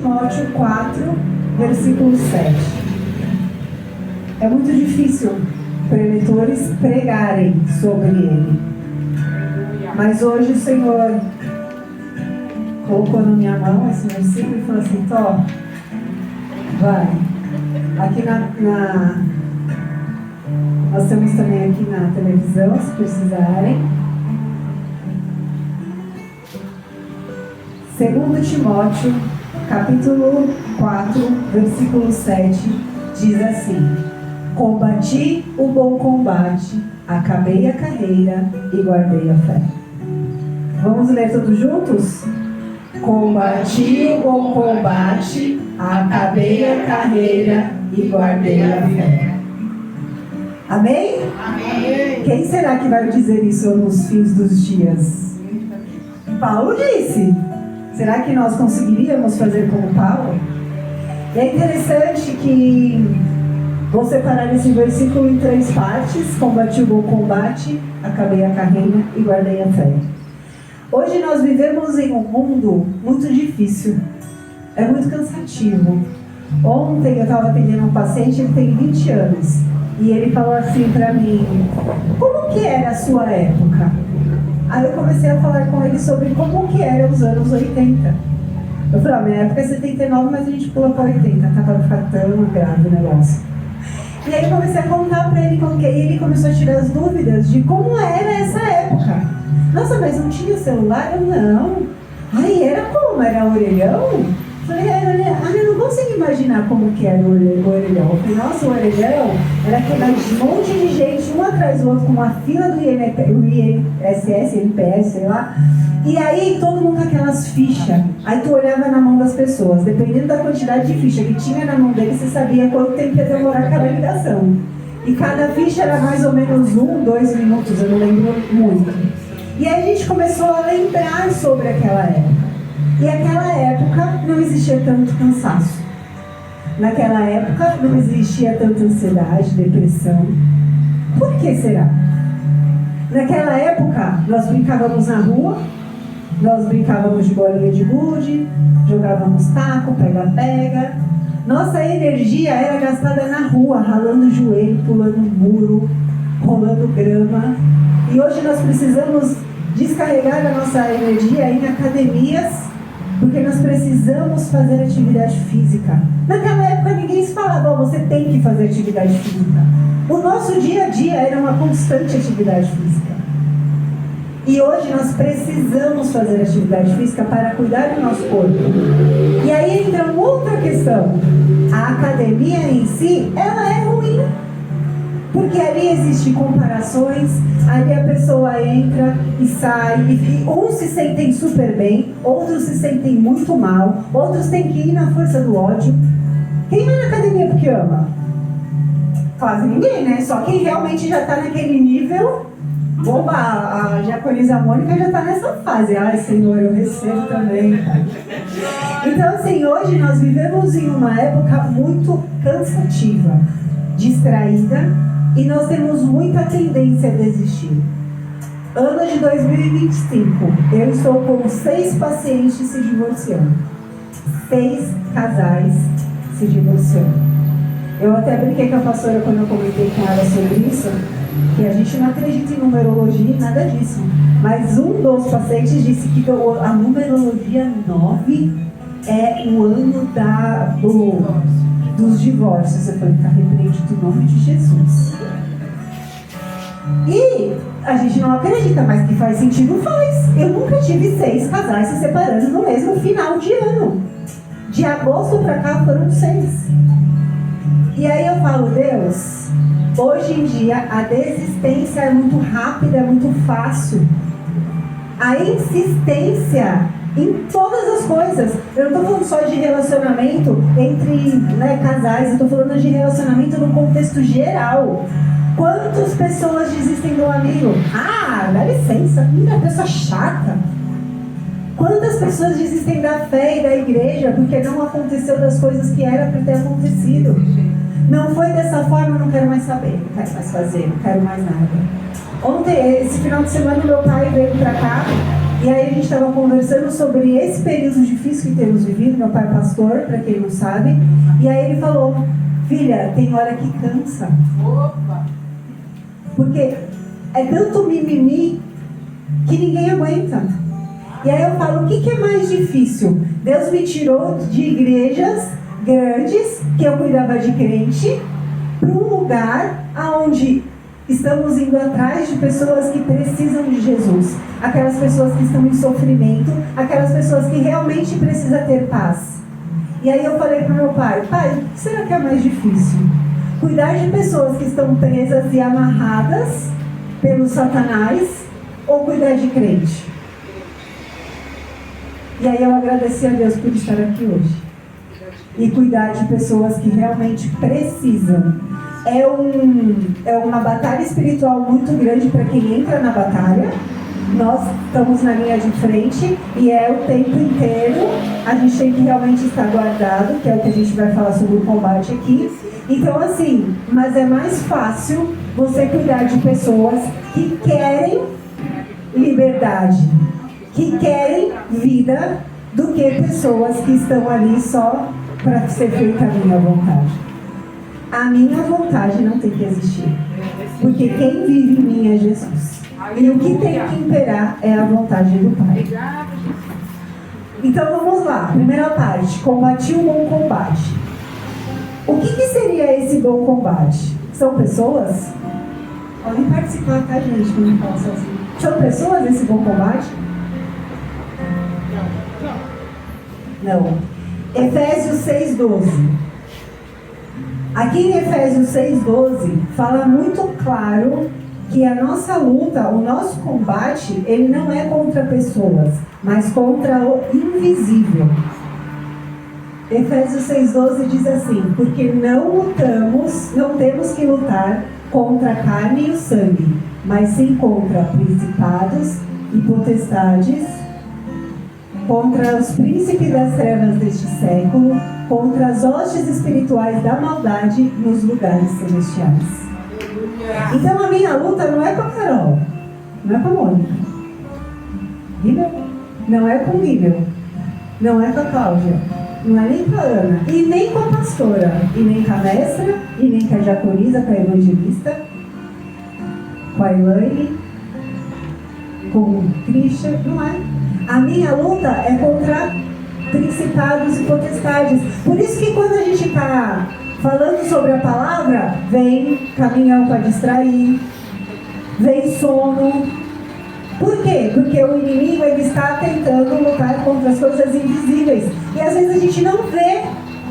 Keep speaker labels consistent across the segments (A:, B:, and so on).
A: Timóteo 4, versículo 7. É muito difícil preletores pregarem sobre ele. Mas hoje o Senhor colocou na minha mão esse versículo e falou assim: Tó, vai. Aqui nós temos também aqui na televisão, se precisarem. 2 Timóteo, capítulo 4, versículo 7, diz assim: combati o bom combate, acabei a carreira e guardei a fé. Vamos ler todos juntos? Combati o bom combate, acabei a carreira e guardei a fé. Amém? Amém. Quem será que vai dizer isso nos fins dos dias? Paulo disse. Será que nós conseguiríamos fazer como Paulo? E é interessante que vou separar esse versículo em 3 partes. Combati o bom combate, acabei a carreira e guardei a fé. Hoje nós vivemos em um mundo muito difícil. É muito cansativo. Ontem eu estava atendendo um paciente, ele tem 20 anos. E ele falou assim para mim: como que era a sua época? Aí eu comecei a falar com ele sobre como que eram os anos 80. Eu falei: minha época é 79, mas a gente pula para 80, tá? Para não ficar tão grave o negócio. E aí eu comecei a contar para ele como que é. E ele começou a tirar as dúvidas de como era essa época. Nossa, mas não tinha celular? Eu não. Ai, era como? Era orelhão? Falei: eu não consigo imaginar como que era o orelhão. Eu falei: nossa, o orelhão era aquele monte de gente, um atrás do outro, com uma fila do INSS, NPS, sei lá. E aí todo mundo com aquelas fichas. Aí tu olhava na mão das pessoas, dependendo da quantidade de ficha que tinha na mão dele, você sabia quanto tempo ia demorar cada ligação. E cada ficha era mais ou menos 1, 2 minutos, eu não lembro muito. E aí a gente começou a lembrar sobre aquela época. E naquela época não existia tanto cansaço. Naquela época não existia tanta ansiedade, depressão. Por que será? Naquela época nós brincávamos na rua, nós brincávamos de bolinha de gude, jogávamos taco, pega-pega. Nossa energia era gastada na rua, ralando o joelho, pulando muro, rolando grama. E hoje nós precisamos descarregar a nossa energia em academias, porque nós precisamos fazer atividade física. Naquela época ninguém se falava: você tem que fazer atividade física. O nosso dia a dia era uma constante atividade física. E hoje nós precisamos fazer atividade física para cuidar do nosso corpo. E aí entra uma outra questão. A academia em si, ela é ruim. Porque ali existem comparações, ali a pessoa entra e sai, e uns se sentem super bem, outros se sentem muito mal, outros têm que ir na força do ódio. Quem vai na academia porque ama? Quase ninguém, né? Só quem realmente já está naquele nível. Oba, a japonesa Mônica já está nessa fase. Ai, Senhor, eu recebo também. Então, assim, hoje nós vivemos em uma época muito cansativa, distraída, e nós temos muita tendência a desistir. Ano de 2025, eu estou com 6 pacientes se divorciando. 6 casais se divorciando. Eu até brinquei com a pastora quando eu comentei com ela sobre isso, que a gente não acredita em numerologia e nada disso. Mas um dos pacientes disse que a numerologia 9 é o ano dos divórcios. Eu falei: está repreendido no nome de Jesus. E a gente não acredita, mas que faz sentido, faz. Eu nunca tive 6 casais se separando no mesmo final de ano. De agosto para cá foram 6. E aí eu falo: Deus, hoje em dia a desistência é muito rápida, é muito fácil. A insistência em todas as coisas. Eu não estou falando só de relacionamento entre casais, eu estou falando de relacionamento no contexto geral. Quantas pessoas desistem do amigo? Ah, dá licença, é pessoa chata. Quantas pessoas desistem da fé e da igreja porque não aconteceu das coisas que era para ter acontecido? Não foi dessa forma, não quero mais saber, não quero mais fazer, não quero mais nada. Ontem, esse final de semana, meu pai veio para cá E aí a gente estava conversando sobre esse período difícil que temos vivido. Meu pai é pastor, para quem não sabe. E aí ele falou: filha, tem hora que cansa. Porque é tanto mimimi que ninguém aguenta. E aí eu falo: o que é mais difícil? Deus me tirou de igrejas grandes, que eu cuidava de crente, para um lugar onde estamos indo atrás de pessoas que precisam de Jesus. Aquelas pessoas que estão em sofrimento, aquelas pessoas que realmente precisam ter paz. E aí eu falei para o meu pai: pai, o que será que é mais difícil? Cuidar de pessoas que estão presas e amarradas pelo Satanás, ou cuidar de crente? E aí eu agradeci a Deus por estar aqui hoje. E cuidar de pessoas que realmente precisam. É uma batalha espiritual muito grande para quem entra na batalha. Nós estamos na linha de frente e é o tempo inteiro. A gente tem que realmente estar guardado, que é o que a gente vai falar sobre o combate aqui. Então assim, mas é mais fácil você cuidar de pessoas que querem liberdade, que querem vida, do que pessoas que estão ali só para ser feita a minha vontade. A minha vontade não tem que existir, porque quem vive em mim é Jesus. E o que tem que imperar é a vontade do Pai. Então vamos lá, primeira parte: combati o bom combate. O que seria esse bom combate? São pessoas? Podem participar, tá, gente? Quando eu falo sozinho. São pessoas esse bom combate? Não. Efésios 6,12. Aqui em Efésios 6,12 fala muito claro que a nossa luta, o nosso combate, ele não é contra pessoas, mas contra o invisível. Efésios 6,12 diz assim: porque não temos que lutar contra a carne e o sangue, mas sim contra principados e potestades, contra os príncipes das trevas deste século, contra as hostes espirituais da maldade nos lugares celestiais. Então a minha luta não é com a Carol, não é com a Mônica, não é com o Nível, não é com a Cláudia, não é nem com a Ana, e nem com a pastora, e nem com a mestra, e nem com a diaconisa, com a evangelista, com a Elaine, com o Christian, não é. A minha luta é contra principados e potestades. Por isso que quando a gente está falando sobre a palavra, vem caminhão para distrair, vem sono. Por quê? Porque o inimigo, ele está tentando lutar contra as coisas invisíveis. E às vezes a gente não vê,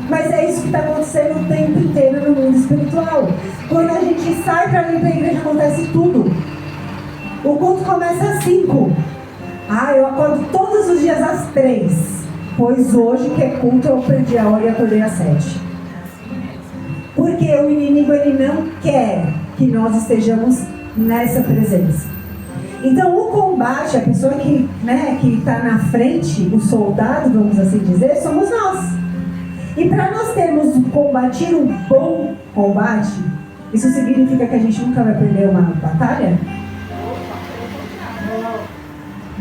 A: mas é isso que está acontecendo o tempo inteiro no mundo espiritual. Quando a gente sai para vir para a igreja, acontece tudo. O culto começa às 5. Eu acordo todos os dias às 3. Pois hoje que é culto eu perdi a hora e acordei às 7. Porque o inimigo, ele não quer que nós estejamos nessa presença. Então o combate, a pessoa que está na frente, o soldado, vamos assim dizer, somos nós. E para nós termos combatir um bom combate, isso significa que a gente nunca vai perder uma batalha?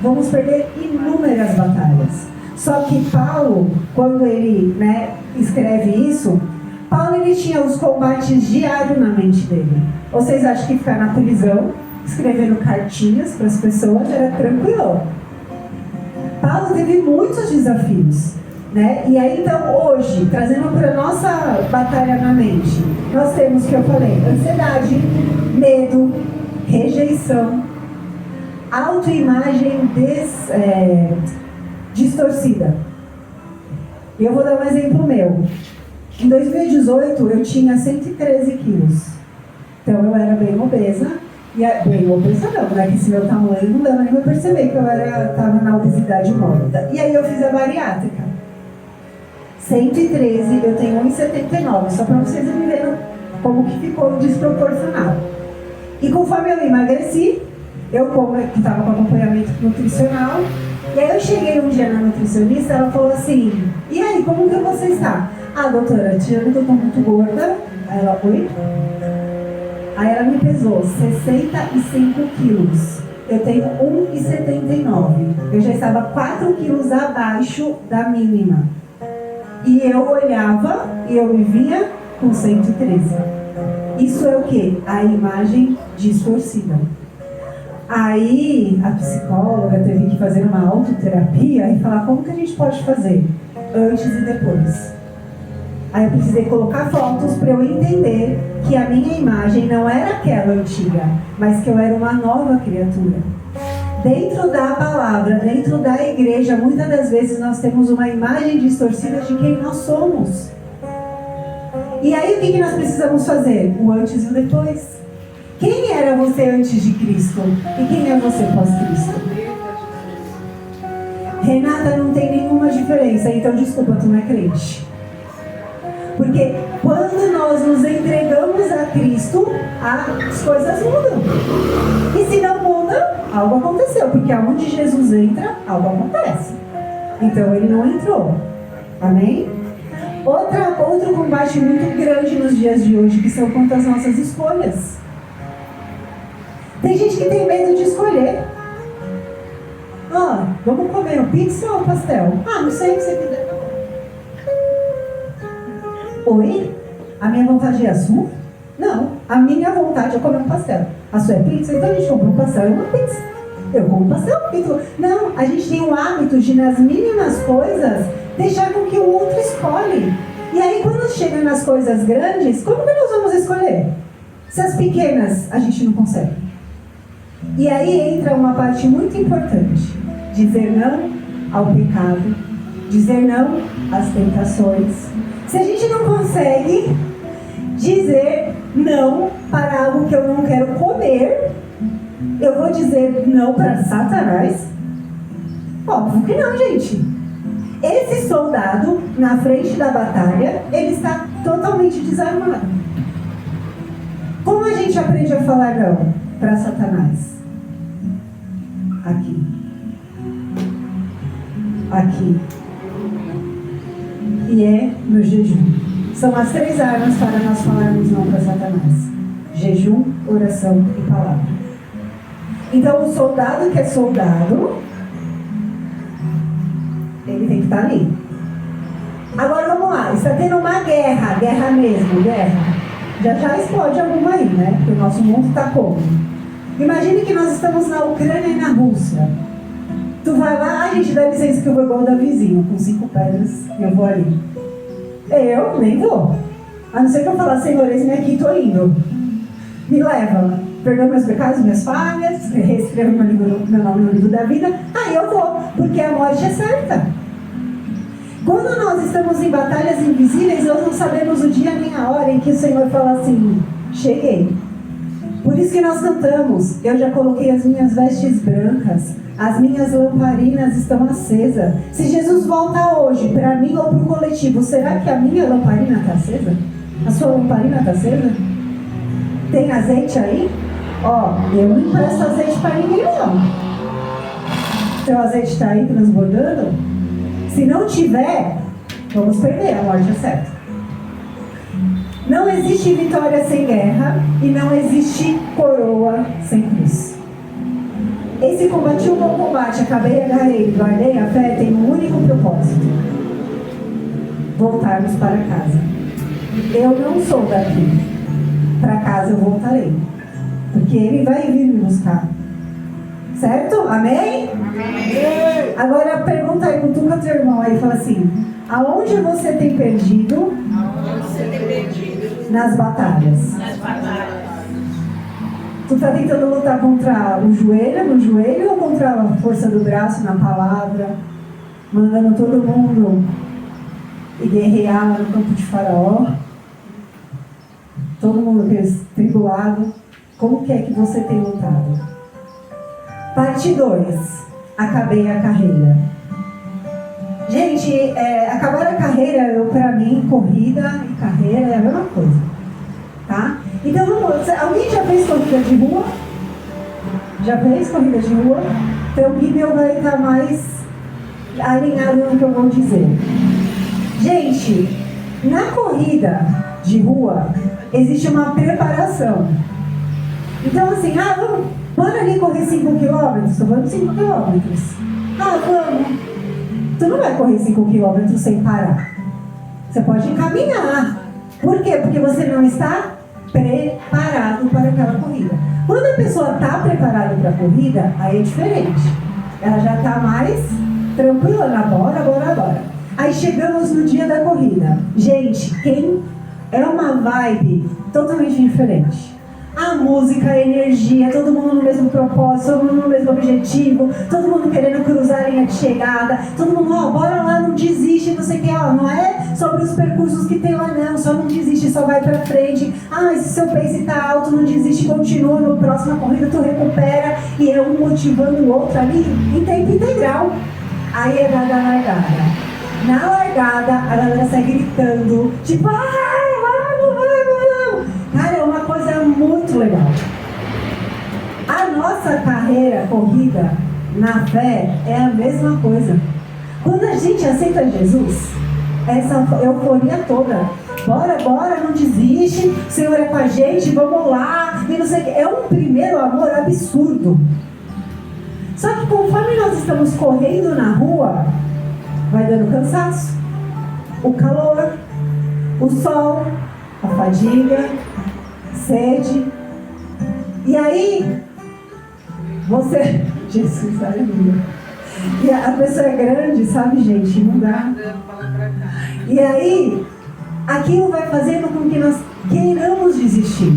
A: Vamos perder inúmeras batalhas. Só que Paulo, quando ele escreve isso, Paulo, ele tinha os combates diários na mente dele. Vocês acham que ficar na prisão, escrevendo cartinhas para as pessoas, era tranquilo? Paulo teve muitos desafios, E aí, então, hoje, trazendo para a nossa batalha na mente, nós temos, que eu falei, ansiedade, medo, rejeição, autoimagem distorcida. E eu vou dar um exemplo meu. Em 2018, eu tinha 113 quilos. Então, eu era bem obesa. Bem obesa não, que esse meu tamanho não dava nem pra perceber que eu estava na obesidade mórbida. E aí, eu fiz a bariátrica. 113, eu tenho 1,79. Só para vocês verem como que ficou desproporcional. E conforme eu emagreci, eu estava com acompanhamento nutricional. E aí eu cheguei um dia na nutricionista, ela falou assim: e aí, como que você está? Doutora, tirando que eu estou muito gorda. Aí ela, oi? Aí ela me pesou 65 quilos. eu tenho 1,79. Eu já estava 4 quilos abaixo da mínima. E eu olhava e eu me via com 113. Isso é o quê? A imagem distorcida. Aí a psicóloga teve que fazer uma autoterapia e falar como que a gente pode fazer antes e depois. Aí eu precisei colocar fotos para eu entender que a minha imagem não era aquela antiga, mas que eu era uma nova criatura. Dentro da palavra, dentro da igreja, muitas das vezes nós temos uma imagem distorcida de quem nós somos. E aí o que nós precisamos fazer? O antes e o depois. Quem era você antes de Cristo? E quem é você pós-Cristo? Renata, não tem nenhuma diferença, então desculpa, tu não é crente. Porque quando nós nos entregamos a Cristo, as coisas mudam. E se não muda, algo aconteceu. Porque aonde Jesus entra, algo acontece. Então ele não entrou. Amém? Outro combate muito grande nos dias de hoje, que são quanto às nossas escolhas. Tem gente que tem medo de escolher. Vamos comer um pizza ou um pastel? Não sei o que você quiser. Oi? A minha vontade é a sua? Não, a minha vontade é comer um pastel. A sua é pizza? Então a gente compra um pastel e uma pizza. Eu como um pastel. Não, a gente tem o hábito de, nas mínimas coisas, deixar com que o outro escolhe. E aí quando chega nas coisas grandes, como que nós vamos escolher? Se as pequenas a gente não consegue. E aí entra uma parte muito importante. Dizer não ao pecado. Dizer não às tentações. Se a gente não consegue dizer não para algo que eu não quero comer, eu vou dizer não para Satanás? Óbvio que não, gente. Esse soldado, na frente da batalha, ele está totalmente desarmado. Como a gente aprende a falar não para Satanás? Aqui. E é no jejum. São as 3 armas para nós falarmos não para Satanás: jejum, oração e palavra. Então o soldado que é soldado, ele tem que estar ali. Agora vamos lá, está tendo uma guerra mesmo, guerra. Já explode alguma aí, né? Porque o nosso mundo está como? Imagine que nós estamos na Ucrânia e na Rússia. Tu vai lá, gente, dá licença que eu vou igual da vizinha, com 5 pedras, e eu vou ali. Eu nem vou. A não ser que eu falar, Senhor, eis-me aqui, tô indo. Me leva. Perdoa meus pecados, minhas falhas, reescreva meu nome no livro da vida. Aí eu vou, porque a morte é certa. Quando nós estamos em batalhas invisíveis, nós não sabemos o dia nem a hora em que o Senhor fala assim: cheguei. Por isso que nós cantamos: eu já coloquei as minhas vestes brancas, as minhas lamparinas estão acesas. Se Jesus volta hoje, para mim ou para o coletivo, será que a minha lamparina está acesa? A sua lamparina está acesa? Tem azeite aí? Eu não empresto azeite para ninguém não. Seu azeite está aí transbordando? Se não tiver, vamos perder, a morte é certa. Não existe vitória sem guerra e não existe coroa sem cruz. Esse combati o bom combate, acabei a guerreira e guardei a fé, tem um único propósito: voltarmos para casa. Eu não sou daqui. Para casa eu voltarei, porque Ele vai vir me buscar. Certo? Amém? Amém. Agora pergunta aí, cutuca teu irmão aí e fala assim: aonde você tem perdido? Aonde você tem perdido? Nas batalhas. Nas batalhas. Tu está tentando lutar contra o joelho, no joelho, ou contra a força do braço, na palavra, mandando todo mundo e guerrear no campo de Faraó? Todo mundo tribulado. Como que é que você tem lutado? Parte 2. Acabei a carreira. Gente, acabar a carreira, para mim, corrida e carreira é a mesma coisa. Tá? Então, alguém já fez corrida de rua? Já fez corrida de rua? Então, o Guilherme vai estar mais alinhado no que eu vou dizer. Gente, na corrida de rua, existe uma preparação. Então, assim, Bora ali correr 5 quilômetros? Estou falando 5 quilômetros. Ah, vamos. Tu não vai correr 5 quilômetros sem parar. Você pode caminhar. Por quê? Porque você não está preparado para aquela corrida. Quando a pessoa está preparada para a corrida, aí é diferente. Ela já está mais tranquila na bora. Aí chegamos no dia da corrida. Gente, é uma vibe totalmente diferente. A música, a energia, todo mundo no mesmo propósito, todo mundo no mesmo objetivo, todo mundo querendo cruzar a linha de chegada, todo mundo, bora lá, não desiste, não sei o que, não é sobre os percursos que tem lá não, só não desiste, só vai pra frente. Se seu pace tá alto, não desiste, continua, no próxima corrida tu recupera, e é um motivando o outro ali em tempo integral. Aí é da largada. Na largada, a galera sai gritando, tipo, vamos. Cara, é uma coisa muito legal. A nossa carreira, corrida, na fé, é a mesma coisa. Quando a gente aceita Jesus, essa euforia toda, bora, não desiste, o Senhor é com a gente, vamos lá, e não sei o que. É um primeiro amor absurdo. Só que conforme nós estamos correndo na rua, vai dando cansaço, o calor, o sol, a fadiga, sede. E aí, Jesus, aleluia. E a pessoa é grande, sabe, gente? Não dá. E aí, aquilo vai fazendo com que nós queiramos desistir.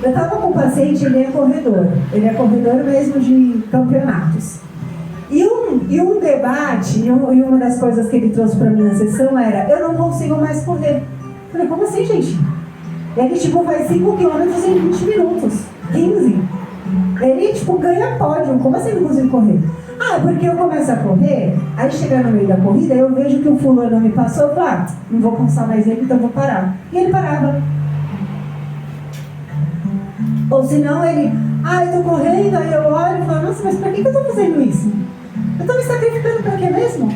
A: Eu estava com um paciente, ele é corredor mesmo de campeonatos. E um debate, e uma das coisas que ele trouxe para mim na sessão era: eu não consigo mais correr. Eu falei, como assim, gente? Ele, faz 5 quilômetros em 20 minutos, 15. Ele, ganha pódio. Como assim não consigo correr? Porque eu começo a correr, aí chega no meio da corrida, eu vejo que o fulano me passou, eu falo, não vou cansar mais ele, então vou parar. E ele parava. Ou senão ele, eu tô correndo, aí eu olho e falo, nossa, mas pra que eu tô fazendo isso? Eu tô me sacrificando pra quê mesmo?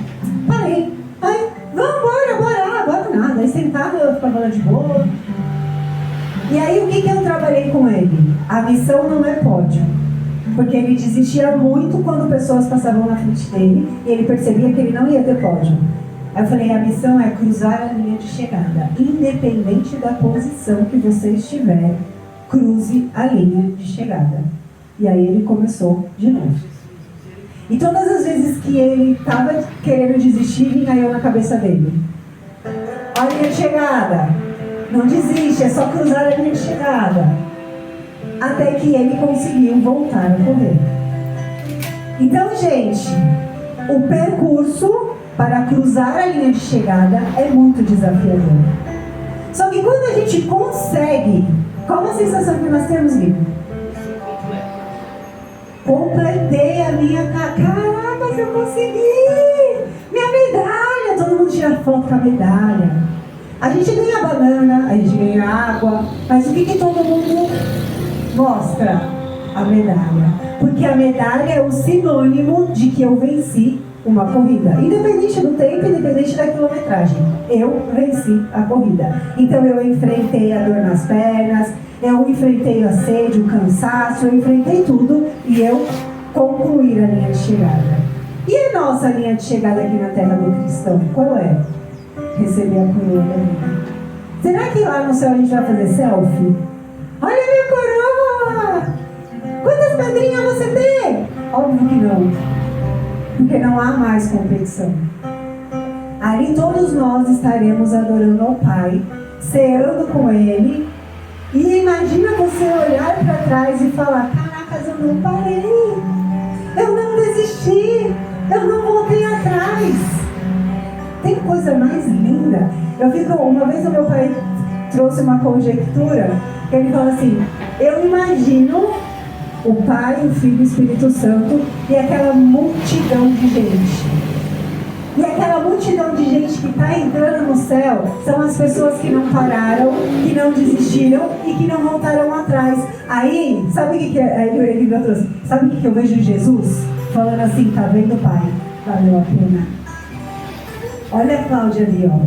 A: Parei. Aí, vamos, bora nada. Aí sentado eu ficava lá de boa. E aí o que eu trabalhei com ele? A missão não é pódio. Porque ele desistia muito quando pessoas passavam na frente dele e ele percebia que ele não ia ter pódio. Aí eu falei, a missão é cruzar a linha de chegada. Independente da posição que você estiver, cruze a linha de chegada. E aí ele começou de novo. E todas as vezes que ele estava querendo desistir, vinha eu na cabeça dele. A linha de chegada. Não desiste, é só cruzar a linha de chegada. Até que ele conseguiu voltar a correr. Então, gente, o percurso para cruzar a linha de chegada é muito desafiador. Só que quando a gente consegue, qual a sensação que nós temos, Gui? Completei a minha... Caraca, eu consegui! Minha medalha! Todo mundo tira foto com a medalha. A gente ganha banana, a gente ganha água, mas o que todo mundo mostra? A medalha. Porque a medalha é o sinônimo de que eu venci uma corrida. Independente do tempo, independente da quilometragem. Eu venci a corrida. Então eu enfrentei a dor nas pernas, eu enfrentei a sede, o cansaço, eu enfrentei tudo e eu concluí a linha de chegada. E a nossa linha de chegada aqui na terra do cristão, qual é? Receber a coroa da vida. Será que lá no céu a gente vai fazer selfie? Olha a minha coroa! Quantas pedrinhas você tem? Óbvio que não. Porque não há mais competição. Ali todos nós estaremos adorando ao Pai, ceando com Ele. E imagina você olhar para trás e falar, caracas, eu não parei. Eu não desisti. Eu não voltei atrás. Tem coisa mais linda. Uma vez o meu pai trouxe uma conjectura, que ele fala assim, eu imagino o Pai, o Filho e o Espírito Santo e aquela multidão de gente. E aquela multidão de gente que está entrando no céu são as pessoas que não pararam, que não desistiram e que não voltaram atrás. Aí, sabe o que ele trouxe? Sabe o que eu vejo em Jesus? Falando assim, tá vendo, Pai? Valeu a pena. Olha a Cláudia ali, ó.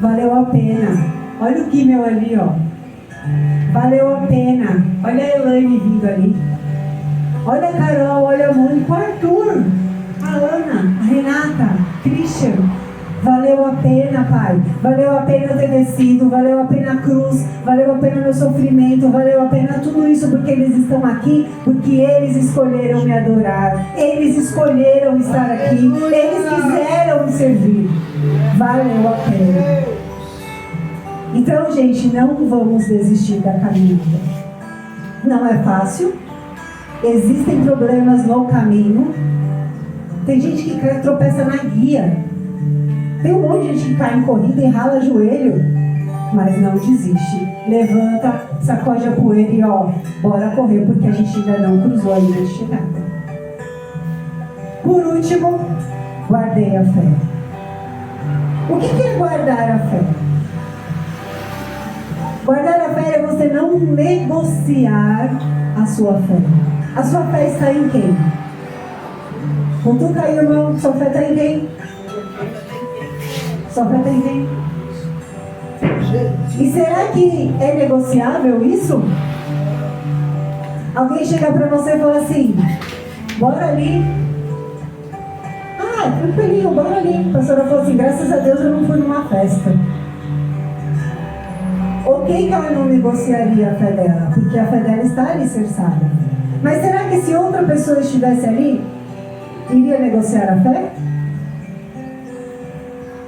A: Valeu a pena. Olha o Guimel ali, ó. Valeu a pena. Olha a Elaine vindo ali. Olha a Carol, olha a Mônica, o Arthur, a Ana, a Renata, Christian. Valeu a pena, Pai. Valeu a pena ter descido, valeu a pena a cruz, valeu a pena meu sofrimento, valeu a pena tudo isso porque eles estão aqui, porque eles escolheram me adorar, eles escolheram estar aqui, eles quiseram me servir. Valeu a pena. Então, gente, não vamos desistir da caminhada. Não é fácil. Existem problemas no caminho. Tem gente que tropeça na guia. Tem um monte de gente que cai em corrida e rala joelho, mas não desiste. Levanta, sacode a poeira e bora correr, porque a gente ainda não cruzou a linha de chegada. Por último, guardei a fé. O que é guardar a fé? Guardar a fé é você não negociar a sua fé. A sua fé está em quem? Cutuca aí, irmão. Sua fé está em quem? Sua fé está em quem? E será que é negociável isso? Alguém chega para você e fala assim: bora ali. Ah, tranquilinho, bora ali. A pastora falou assim: graças a Deus eu não fui numa festa. Ok que ela não negociaria a fé dela, porque a fé dela está alicerçada. Mas será que se outra pessoa estivesse ali, iria negociar a fé?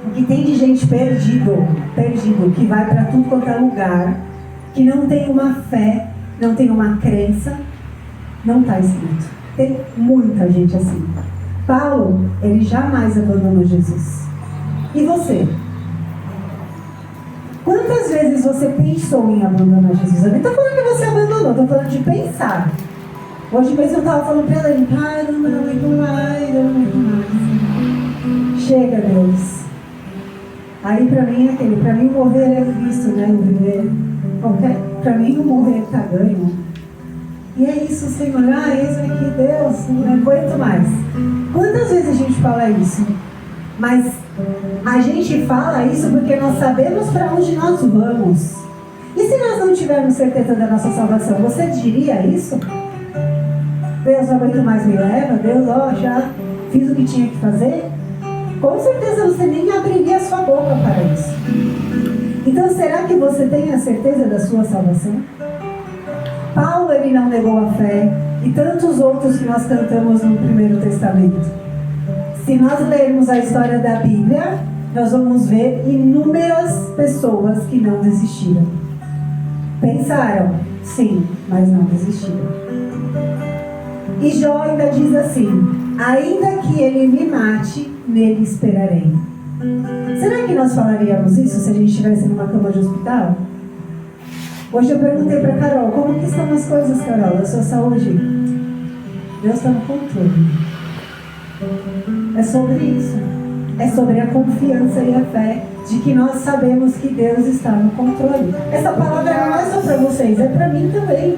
A: O que tem de gente perdido, que vai para tudo quanto é lugar, que não tem uma fé, não tem uma crença, não está escrito. Tem muita gente assim. Paulo, ele jamais abandonou Jesus. E você? Quantas vezes você pensou em abandonar Jesus? Eu não estou falando que você abandonou, estou falando de pensar. Hoje mesmo eu estava falando para ele: pai, eu não aguento mais. Chega, Deus. Aí para mim é aquele, para mim morrer é Cristo, né? O viver. Okay? Para mim o morrer está ganho. E é isso, Senhor. Esse aqui, Deus, não aguento mais. Quantas vezes a gente fala isso? Mas a gente fala isso porque nós sabemos para onde nós vamos. E se nós não tivermos certeza da nossa salvação, você diria isso? Deus, não aguento mais, me leva. Deus, já fiz o que tinha que fazer. Com certeza você nem abriria a sua boca para isso. Então, será que você tem a certeza da sua salvação? Paulo, ele não negou a fé. E tantos outros que nós cantamos no Primeiro Testamento. Se nós lermos a história da Bíblia, nós vamos ver inúmeras pessoas que não desistiram. Pensaram, sim, mas não desistiram. E Jó ainda diz assim: ainda que ele me mate, nele esperarei. Será que nós falaríamos isso se a gente estivesse numa cama de hospital? Hoje eu perguntei para Carol: como que estão as coisas, Carol, da sua saúde? Deus está no controle. É sobre isso. É sobre a confiança e a fé de que nós sabemos que Deus está no controle. Essa palavra não é só para vocês, é para mim também.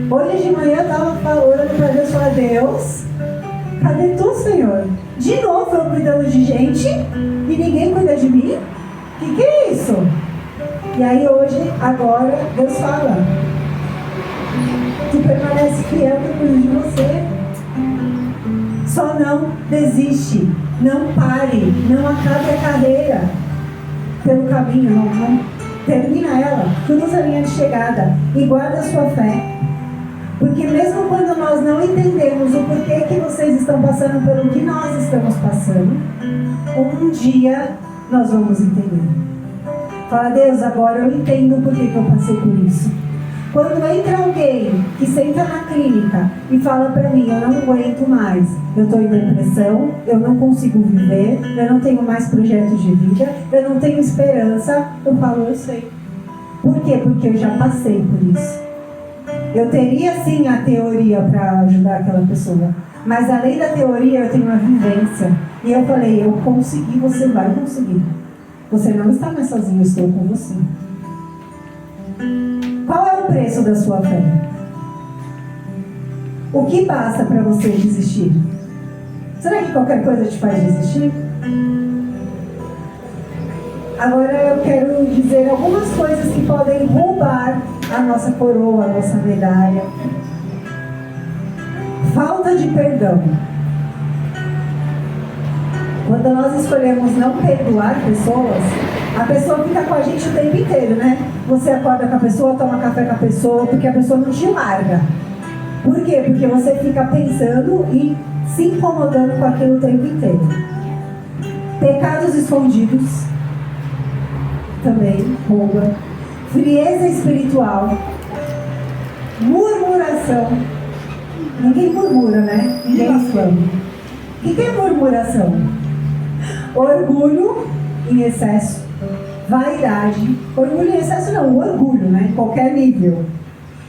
A: Hoje de manhã eu estava falando para Deus, falar: Deus, cadê tu, Senhor? De novo eu cuidando de gente e ninguém cuida de mim? Que é isso? E aí hoje, agora, Deus fala: tu permanece fiel que eu cuido de você. Só não desiste, não pare, não acabe a carreira pelo caminho, não termina ela, cruza a linha de chegada e guarda a sua fé. Porque mesmo quando nós não entendemos o porquê que vocês estão passando pelo que nós estamos passando, um dia nós vamos entender. Fala: Deus, agora eu entendo o porquê que eu passei por isso. Quando entra alguém que senta na clínica e fala para mim: eu não aguento mais, eu estou em depressão, eu não consigo viver, eu não tenho mais projetos de vida, eu não tenho esperança, eu falo: eu sei. Por quê? Porque eu já passei por isso. Eu teria sim a teoria para ajudar aquela pessoa, mas além da teoria eu tenho uma vivência. E eu falei: eu consegui, você vai conseguir. Você não está mais sozinho, eu estou com você. Qual é o preço da sua fé? O que basta para você desistir? Será que qualquer coisa te faz desistir? Agora eu quero dizer algumas coisas que podem roubar a nossa coroa, a nossa medalha. falta de perdão. Quando nós escolhemos não perdoar pessoas, a pessoa fica com a gente o tempo inteiro, né? Você acorda com a pessoa, toma café com a pessoa, porque a pessoa não te larga. Por quê? Porque você fica pensando e se incomodando com aquilo o tempo inteiro. Pecados escondidos, também, rouba. Frieza espiritual. Murmuração. Ninguém murmura, né? Ninguém exclama. O que é murmuração? Orgulho em excesso. Vaidade. Orgulho em excesso não, orgulho, né? Em qualquer nível.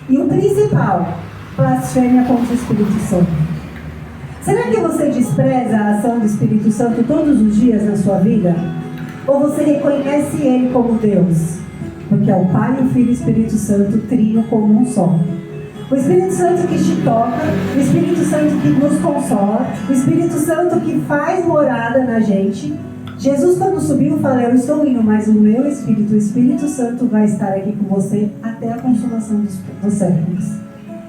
A: E o principal, blasfêmia contra o Espírito Santo. Será que você despreza a ação do Espírito Santo todos os dias na sua vida? Ou você reconhece Ele como Deus? Porque é o Pai, o Filho e o Espírito Santo, trio como um só. O Espírito Santo que te toca, o Espírito Santo que nos consola, o Espírito Santo que faz morada na gente. Jesus, quando subiu, falou: eu estou indo, mas o meu Espírito, o Espírito Santo, vai estar aqui com você até a consumação dos séculos.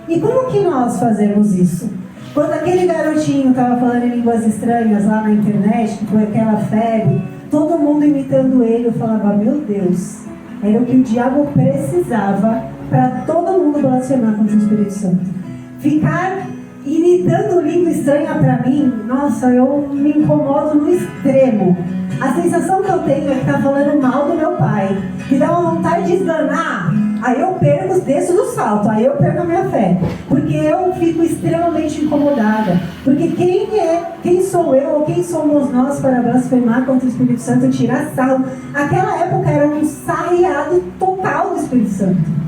A: E como que nós fazemos isso? Quando aquele garotinho estava falando em línguas estranhas lá na internet, que foi aquela febre, todo mundo imitando ele, eu falava: meu Deus, era o que o diabo precisava para todo mundo blasfemar contra o Espírito Santo. Ficar imitando língua estranha para mim, nossa, eu me incomodo no extremo. A sensação que eu tenho é que tá falando mal do meu pai, que dá uma vontade de esganar. Aí eu perco, desço do salto, aí eu perco a minha fé, porque eu fico extremamente incomodada. Porque quem sou eu ou quem somos nós para blasfemar contra o Espírito Santo e tirar sarro? Aquela época era um sarreado total do Espírito Santo.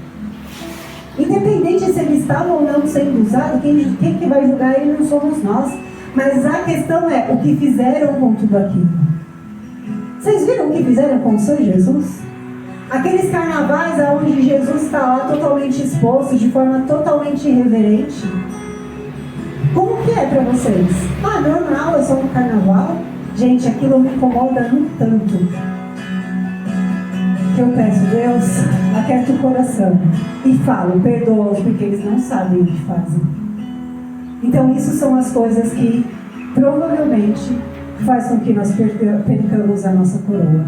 A: Independente se ele estava ou não sendo usado, quem que vai julgar ele não somos nós. Mas a questão é o que fizeram com tudo aquilo. Vocês viram o que fizeram com o Senhor Jesus? Aqueles carnavais onde Jesus está lá totalmente exposto, de forma totalmente irreverente. Como que é para vocês? Ah, normal, é só um carnaval? Gente, aquilo me incomoda no tanto que eu peço: Deus, aquieta o coração. E falo: perdoa-os, porque eles não sabem o que fazem. Então isso são as coisas que provavelmente faz com que nós percamos a nossa coroa.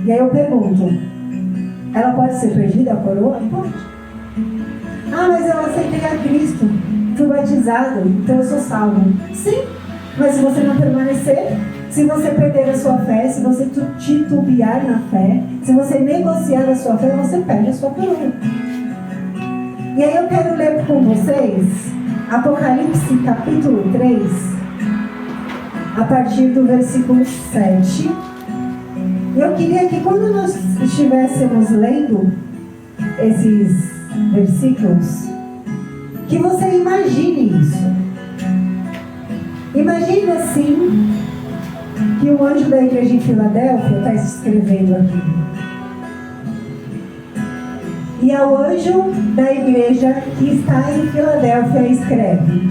A: E aí eu pergunto: ela pode ser perdida, a coroa? Pode. Ah, mas eu aceitei a Cristo, fui batizado, então eu sou salvo. Sim, mas se você não permanecer, se você perder a sua fé, se você titubear na fé, se você negociar a sua fé, você perde a sua coroa. E aí eu quero ler com vocês Apocalipse capítulo 3, a partir do versículo 7. Eu queria que quando nós estivéssemos lendo esses versículos, que você imagine isso. Imagine assim, que o anjo da igreja em Filadélfia está escrevendo aqui. E ao anjo da igreja que está em Filadélfia escreve: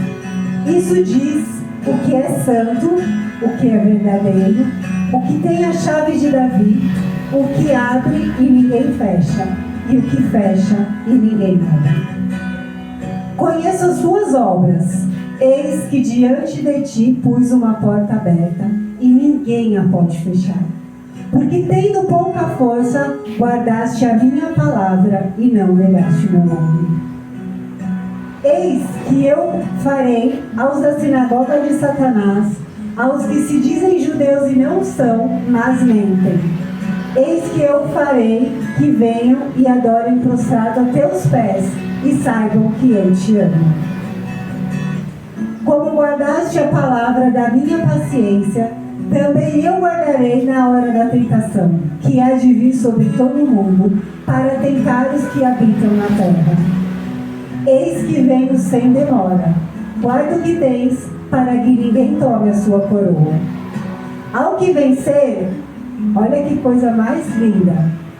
A: isso diz o que é santo, o que é verdadeiro, o que tem a chave de Davi, o que abre e ninguém fecha, e o que fecha e ninguém abre. Conheço as suas obras. Eis que diante de ti pus uma porta aberta, e ninguém a pode fechar. Porque tendo pouca força, guardaste a minha palavra e não negaste meu nome. Eis que eu farei aos da sinagoga de Satanás, aos que se dizem judeus e não são, mas mentem. Eis que eu farei que venham e adorem prostrado a teus pés, e saibam que eu te amo. Como guardaste a palavra da minha paciência, também eu guardarei na hora da tentação, que há de vir sobre todo o mundo, para tentar os que habitam na terra. Eis que venho sem demora. Guarda o que tens, para que ninguém tome a sua coroa. Ao que vencer, olha que coisa mais linda.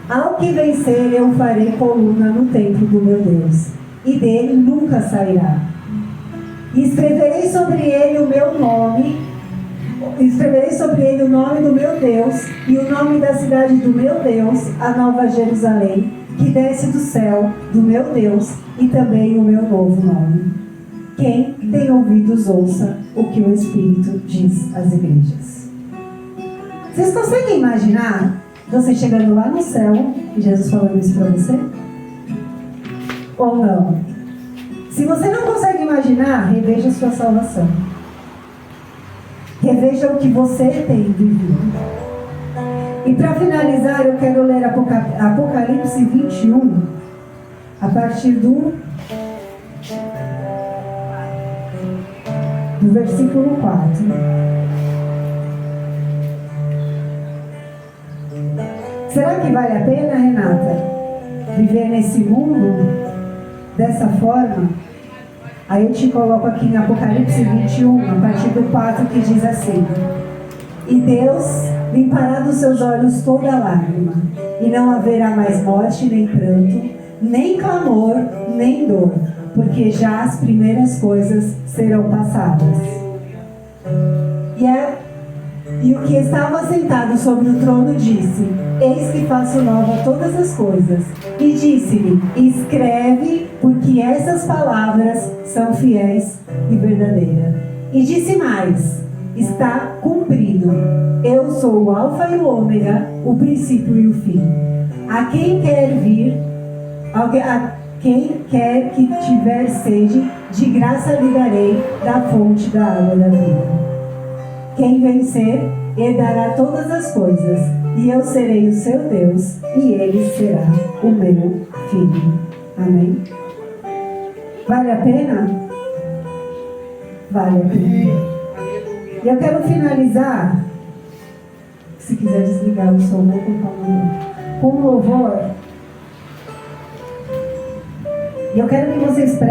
A: Ao que vencer, eu farei coluna no templo do meu Deus, e dele nunca sairá. E escreverei sobre ele o meu nome. Escreverei sobre ele o nome do meu Deus e o nome da cidade do meu Deus, a Nova Jerusalém, que desce do céu do meu Deus, e também o meu novo nome. Quem tem ouvidos, ouça o que o Espírito diz às igrejas. Vocês conseguem imaginar você chegando lá no céu e Jesus falando isso para você? Ou não? Se você não consegue imaginar, reveja a sua salvação. Reveja o que você tem vivido. E para finalizar, eu quero ler Apocalipse 21, a partir do versículo 4. Será que vale a pena, Renata, viver nesse mundo dessa forma? Aí eu te coloco aqui em Apocalipse 21, a partir do 4, que diz assim: E Deus limpará dos seus olhos toda lágrima, e não haverá mais morte, nem pranto, nem clamor, nem dor, porque já as primeiras coisas serão passadas. E o que estava sentado sobre o trono disse: Eis que faço nova todas as coisas. E disse-lhe: Escreve, porque essas palavras são fiéis e verdadeiras. E disse mais: Está cumprido. Eu sou o Alfa e o Ômega, o princípio e o fim. A quem quer que tiver sede, de graça lhe darei da fonte da água da vida. Quem vencer, herdará todas as coisas, e eu serei o seu Deus, e ele será o meu filho. Amém? Vale a pena? Vale a pena. E eu quero finalizar, se quiser desligar o som, vou com um louvor. E eu quero que vocês prestem